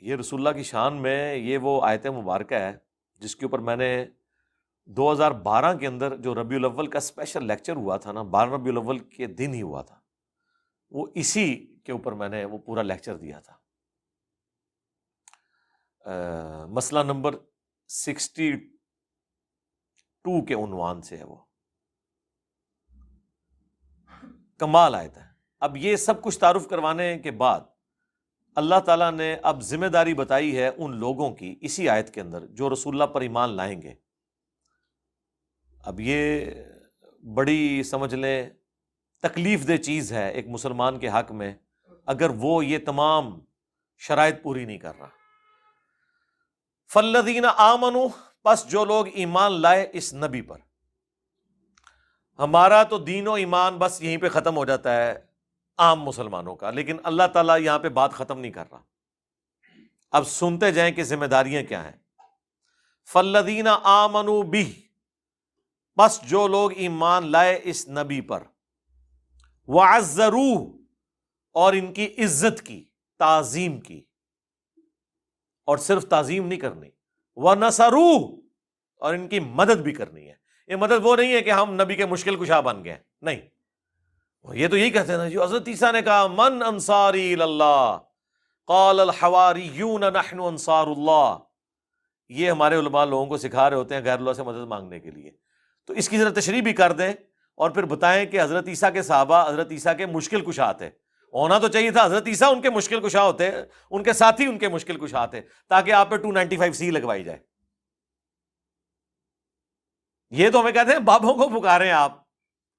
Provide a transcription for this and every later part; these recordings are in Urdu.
یہ رسول اللہ کی شان میں یہ وہ آیت مبارکہ ہے جس کے اوپر میں نے 2012 کے اندر جو ربیع الاول کا اسپیشل لیکچر ہوا تھا نا، 12 ربیع الاول کے دن ہی ہوا تھا، وہ اسی کے اوپر میں نے وہ پورا لیکچر دیا تھا۔ مسئلہ نمبر 62 کے عنوان سے ہے وہ، کمال آیت ہے۔ اب یہ سب کچھ تعارف کروانے کے بعد اللہ تعالیٰ نے اب ذمہ داری بتائی ہے ان لوگوں کی اسی آیت کے اندر جو رسول اللہ پر ایمان لائیں گے۔ اب یہ بڑی سمجھ لیں تکلیف دہ چیز ہے ایک مسلمان کے حق میں اگر وہ یہ تمام شرائط پوری نہیں کر رہا۔ فالذین آمنوا، پس جو لوگ ایمان لائے اس نبی پر۔ ہمارا تو دین و ایمان بس یہیں پہ ختم ہو جاتا ہے عام مسلمانوں کا، لیکن اللہ تعالیٰ یہاں پہ بات ختم نہیں کر رہا۔ اب سنتے جائیں کہ ذمہ داریاں کیا ہیں۔ فالذین آمنوا بہ، بس جو لوگ ایمان لائے اس نبی پر، وعزروہ، اور ان کی عزت کی، تعظیم کی، اور صرف تعظیم نہیں کرنی، ونصروہ، اور ان کی مدد بھی کرنی ہے۔ یہ مدد وہ نہیں ہے کہ ہم نبی کے مشکل کشا بن گئے، نہیں، یہ تو یہی کہتے ہیں نا جو حضرت عیسیٰ نے کہا من انصاری اللہ قال الحواریون نحن انصار اللہ، یہ ہمارے علماء لوگوں کو سکھا رہے ہوتے ہیں غیر اللہ سے مدد مانگنے کے لیے۔ تو اس کی ذرا تشریح بھی کر دیں اور پھر بتائیں کہ حضرت عیسیٰ کے صحابہ حضرت عیسیٰ کے مشکل کشا تھے، ہونا تو چاہیے تھا حضرت عیسیٰ ان کے مشکل کشا ہوتے، ان کے ساتھی ان کے مشکل کشا تھے، تاکہ آپ پہ 295C لگوائی جائے۔ یہ تو ہمیں کہتے ہیں بابوں کو پکاریں، آپ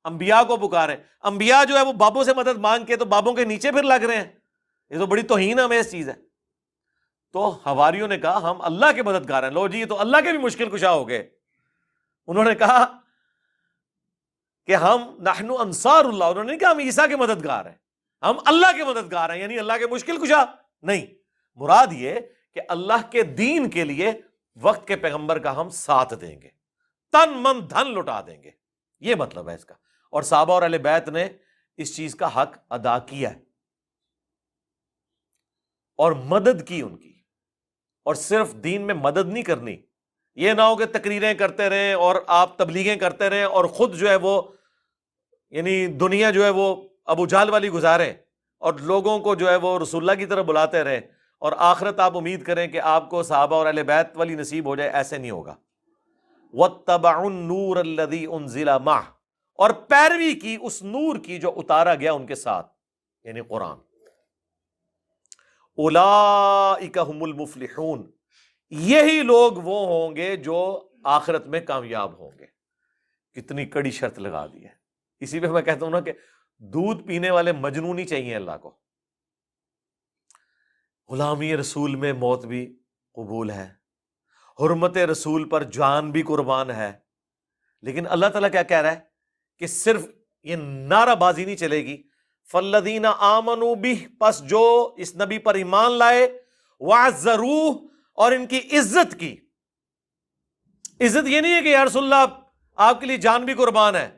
انبیاء کو پکاریں، انبیاء جو ہے وہ بابوں سے مدد مانگ کے تو بابوں کے نیچے پھر لگ رہے ہیں، یہ تو بڑی توہین ہمیز چیز ہے۔ تو حواریوں نے کہا ہم اللہ کے مددگار ہیں، لو جی یہ تو اللہ کے بھی مشکل کشا ہو گئے۔ انہوں نے کہا کہ ہم نحن انصار اللہ، انہوں نے نہیں کہا ہم عیسیٰ کے مددگار ہیں، ہم اللہ کے مددگار ہیں، یعنی اللہ کے مشکل کشا نہیں، مراد یہ کہ اللہ کے دین کے لیے وقت کے پیغمبر کا ہم ساتھ دیں گے، تن من دھن لٹا دیں گے، یہ مطلب ہے اس کا۔ اور صحابہ اور اہل بیت نے اس چیز کا حق ادا کیا ہے اور مدد کی ان کی، اور صرف دین میں مدد نہیں کرنی، یہ نہ ہو کہ تقریریں کرتے رہیں اور آپ تبلیغیں کرتے رہیں اور خود جو ہے وہ یعنی دنیا جو ہے وہ ابو جہل والی گزاریں اور لوگوں کو جو ہے وہ رسول اللہ کی طرف بلاتے رہیں، اور آخرت آپ امید کریں کہ آپ کو صحابہ اور اہل بیت والی نصیب ہو جائے، ایسے نہیں ہوگا۔ وَاتَّبَعُوا النُّورَ الَّذِي أُنزِلَ مَعَهُ، اور پیروی کی اس نور کی جو اتارا گیا ان کے ساتھ، یعنی قرآن۔ اولئک ھم المفلحون، یہی لوگ وہ ہوں گے جو آخرت میں کامیاب ہوں گے۔ کتنی کڑی شرط لگا دی ہے۔ اسی پہ میں کہتا ہوں نا کہ دودھ پینے والے مجنون ہی چاہیے اللہ کو۔ غلامی رسول میں موت بھی قبول ہے، حرمت رسول پر جان بھی قربان ہے، لیکن اللہ تعالیٰ کیا کہہ رہا ہے کہ صرف یہ نعرہ بازی نہیں چلے گی۔ فالذین آمنوا بہ، پس جو اس نبی پر ایمان لائے، وعزروہ، اور ان کی عزت کی۔ عزت یہ نہیں ہے کہ یا رسول اللہ آپ کے لیے جان بھی قربان ہے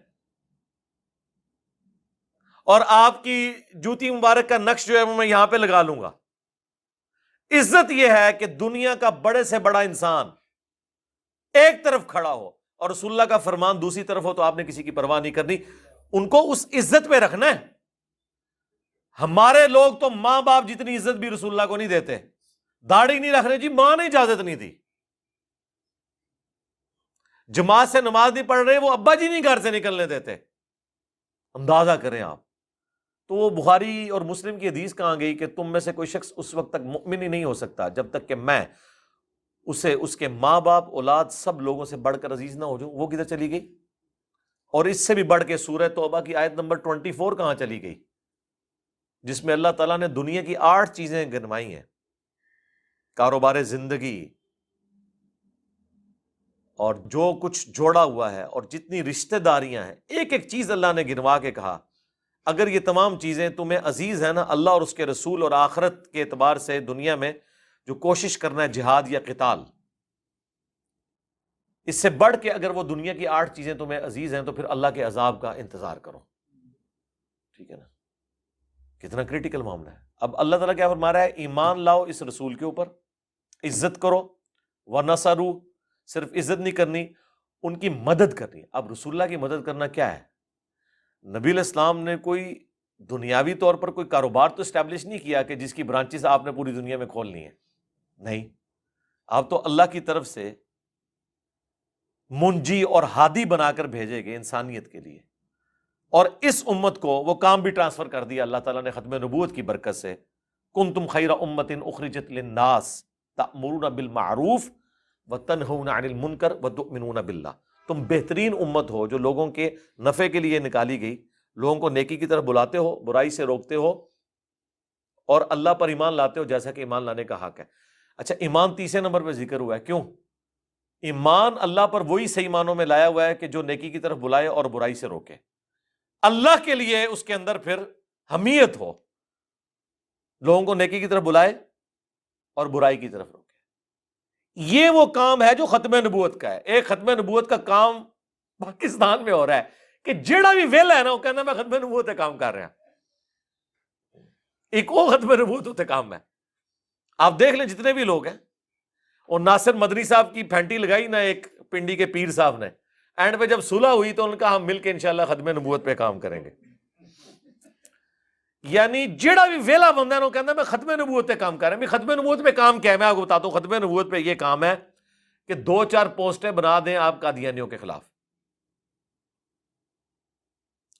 اور آپ کی جوتی مبارک کا نقش جو ہے وہ میں یہاں پہ لگا لوں گا۔ عزت یہ ہے کہ دنیا کا بڑے سے بڑا انسان ایک طرف کھڑا ہو اور رسول اللہ کا فرمان دوسری طرف ہو تو آپ نے کسی کی پرواہ نہیں کرنی، ان کو اس عزت پہ رکھنا ہے۔ ہمارے لوگ تو ماں باپ جتنی عزت بھی رسول اللہ کو نہیں دیتے، داڑھی نہیں رکھنے جی ماں نے اجازت نہیں دی، جماعت سے نماز نہیں پڑھ رہے وہ ابا جی نہیں گھر سے نکلنے دیتے، اندازہ کریں آپ۔ تو وہ بخاری اور مسلم کی حدیث کہاں گئی کہ تم میں سے کوئی شخص اس وقت تک مؤمن ہی نہیں ہو سکتا جب تک کہ میں اسے اس کے ماں باپ اولاد سب لوگوں سے بڑھ کر عزیز نہ ہو جاؤں۔ وہ کدھر چلی گئی؟ اور اس سے بھی بڑھ کے سورہ توبہ کی آیت نمبر 24 کہاں چلی گئی، جس میں اللہ تعالیٰ نے دنیا کی 8 چیزیں گنوائی ہیں، کاروبار زندگی اور جو کچھ جوڑا ہوا ہے اور جتنی رشتہ داریاں ہیں، ایک ایک چیز اللہ نے گنوا کے کہا اگر یہ تمام چیزیں تمہیں عزیز ہیں نا، اللہ اور اس کے رسول اور آخرت کے اعتبار سے دنیا میں جو کوشش کرنا ہے جہاد یا قتال، اس سے بڑھ کے اگر وہ دنیا کی 8 چیزیں تمہیں عزیز ہیں تو پھر اللہ کے عذاب کا انتظار کرو، ٹھیک ہے نا۔ کتنا کریٹیکل معاملہ ہے. اب اللہ تعالیٰ کیا فرما رہا ہے؟ ایمان لاؤ اس رسول کے اوپر، عزت کرو. وَنَصَرُوا، صرف عزت نہیں کرنی، ان کی مدد کرنی. اب رسول اللہ کی مدد کرنا کیا ہے؟ نبی علیہ السلام نے کوئی دنیاوی طور پر کوئی کاروبار تو اسٹیبلش نہیں کیا کہ جس کی برانچز آپ نے پوری دنیا میں کھولنی ہے. نہیں، آپ تو اللہ کی طرف سے منجی اور ہادی بنا کر بھیجے گئے انسانیت کے لیے. اور اس امت کو وہ کام بھی ٹرانسفر کر دیا اللہ تعالیٰ نے ختم نبوت کی برکت سے. کنتم خیر امت اخرجت للناس تأمرون بالمعروف وتنہون عن المنکر وتؤمنون باللہ. تم بہترین امت ہو جو لوگوں کے نفع کے لیے نکالی گئی، لوگوں کو نیکی کی طرف بلاتے ہو، برائی سے روکتے ہو، اور اللہ پر ایمان لاتے ہو جیسا کہ ایمان لانے کا حق ہے. اچھا، ایمان تیسرے نمبر پہ ذکر ہوا ہے. کیوں؟ ایمان اللہ پر وہی صحیح معنوں میں لایا ہوا ہے کہ جو نیکی کی طرف بلائے اور برائی سے روکے. اللہ کے لیے اس کے اندر پھر حمیت ہو، لوگوں کو نیکی کی طرف بلائے اور برائی کی طرف روکے. یہ وہ کام ہے جو ختم نبوت کا ہے. ایک ختم نبوت کا کام پاکستان میں ہو رہا ہے کہ جیڑا بھی ویلا ہے نا وہ کہنا میں ختم نبوت کا کام کر رہا. ایک وہ ختم نبوت ہوتے کام ہے. آپ دیکھ لیں جتنے بھی لوگ ہیں، اور ناصر مدنی صاحب کی پھینٹی لگائی نا ایک پنڈی کے پیر صاحب نے، اینڈ پہ جب صلح ہوئی تو ان کا ہم مل کے انشاءاللہ ختم نبوت پہ کام کریں گے. یعنی جیڑا بھی ویلا بندہ ہے وہ کہنا میں ختم نبوت پہ کام کر رہا ہوں. ختم نبوت پہ کام کیا ہے میں آپ کو بتاتا ہوں. ختم نبوت پہ یہ کام ہے کہ 2-4 پوسٹیں بنا دیں آپ قادیانیوں کے خلاف.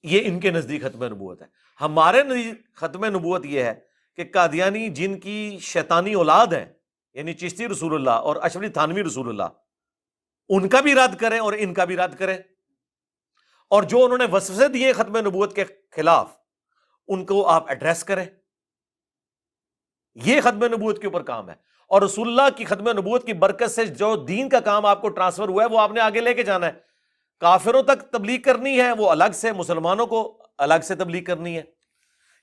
یہ ان کے نزدیک ختم نبوت ہے. ہمارے نزدیک ختم نبوت یہ ہے کہ قادیانی جن کی شیطانی اولاد ہے، یعنی چشتی رسول اللہ اور اشرفی تھانوی رسول اللہ، ان کا بھی رد کریں اور ان کا بھی رد کریں، اور جو انہوں نے وسوسے دیے ختم نبوت کے خلاف ان کو آپ ایڈریس کریں. یہ ختم نبوت کے اوپر کام ہے. اور رسول اللہ کی ختم نبوت کی برکت سے جو دین کا کام آپ کو ٹرانسفر ہوا ہے وہ آپ نے آگے لے کے جانا ہے. کافروں تک تبلیغ کرنی ہے وہ الگ سے، مسلمانوں کو الگ سے تبلیغ کرنی ہے.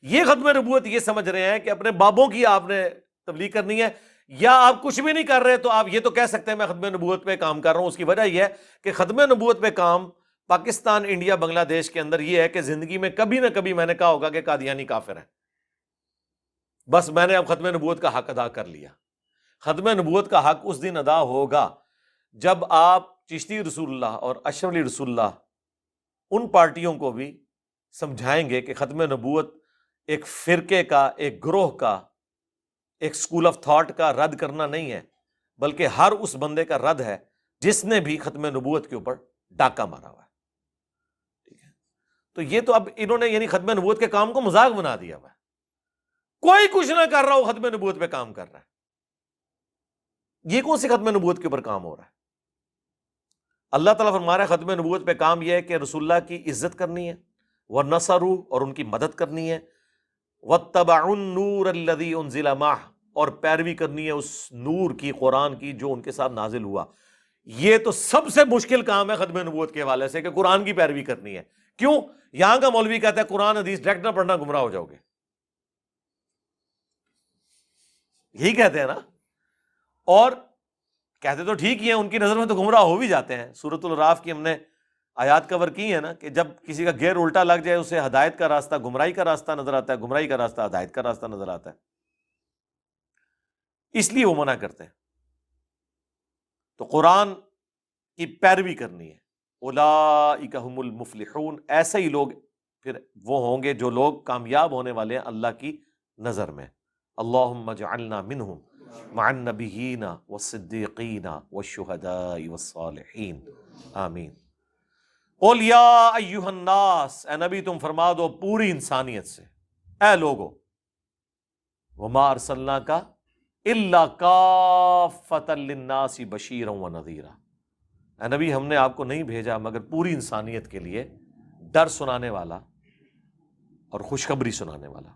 یہ ختم نبوت یہ سمجھ رہے ہیں کہ اپنے بابوں کی آپ نے تبلیغ کرنی ہے، یا آپ کچھ بھی نہیں کر رہے تو آپ یہ تو کہہ سکتے ہیں میں ختم نبوت پہ کام کر رہا ہوں. اس کی وجہ یہ ہے کہ ختم نبوت پہ کام پاکستان، انڈیا، بنگلہ دیش کے اندر یہ ہے کہ زندگی میں کبھی نہ کبھی میں نے کہا ہوگا کہ قادیانی کافر ہے. بس میں نے اب ختم نبوت کا حق ادا کر لیا. ختم نبوت کا حق اس دن ادا ہوگا جب آپ چشتی رسول اللہ اور اشرف علی رسول اللہ ان پارٹیوں کو بھی سمجھائیں گے کہ ختم نبوت ایک فرقے کا، ایک گروہ کا، ایک سکول آف تھاٹ کا رد کرنا نہیں ہے، بلکہ ہر اس بندے کا رد ہے جس نے بھی ختم نبوت کے اوپر ڈاکہ مارا ہوا ہے. ٹھیک ہے، تو یہ تو اب انہوں نے یعنی ختم نبوت کے کام کو مذاق بنا دیا ہوا ہے. کوئی کچھ نہ کر رہا ہو ختم نبوت پہ کام کر رہا ہے. یہ کون سی ختم نبوت کے اوپر کام ہو رہا ہے؟ اللہ تعالیٰ فرما رہا ہے ختم نبوت پہ کام یہ ہے کہ رسول اللہ کی عزت کرنی ہے، وَنَصَرُوا، اور ان کی مدد کرنی ہے، وَاتَّبَعُوا النُّورَ الَّذِي أُنزِلَ مَعَهُ، اور پیروی کرنی ہے اس نور کی، قرآن کی جو ان کے ساتھ نازل ہوا. یہ تو سب سے مشکل کام ہے ختم نبوت کے حوالے سے کہ قرآن کی پیروی کرنی ہے. کیوں؟ یہاں کا مولوی کہتا ہے قرآن حدیث ڈائریکٹ نہ پڑھنا گمراہ ہو جاؤ گے. یہی کہتے ہیں نا، اور کہتے تو ٹھیک ہی ہیں، ان کی نظر میں تو گمراہ ہو بھی جاتے ہیں. سورۃ الاعراف کی ہم نے آیات کور کی ہے نا کہ جب کسی کا گیئر الٹا لگ جائے اسے ہدایت کا راستہ گمراہی کا راستہ نظر آتا ہے، گمراہی کا راستہ ہدایت کا راستہ نظر آتا ہے، اس لیے وہ منع کرتے ہیں. تو قرآن کی پیروی کرنی ہے. اولئک ھم المفلحون، ایسے ہی لوگ پھر وہ ہوں گے جو لوگ کامیاب ہونے والے ہیں اللہ کی نظر میں. اللہم اجعلنا منہم مع النبیین والصدیقین والشہداء والصالحین، آمین. قل یا ایہا الناس، اے نبی تم فرما دو پوری انسانیت سے، اے لوگو، وما ارسلناک الا کافۃ للناس بشیرا ونذیرا، اے نبی ہم نے آپ کو نہیں بھیجا مگر پوری انسانیت کے لیے ڈر سنانے والا اور خوشخبری سنانے والا.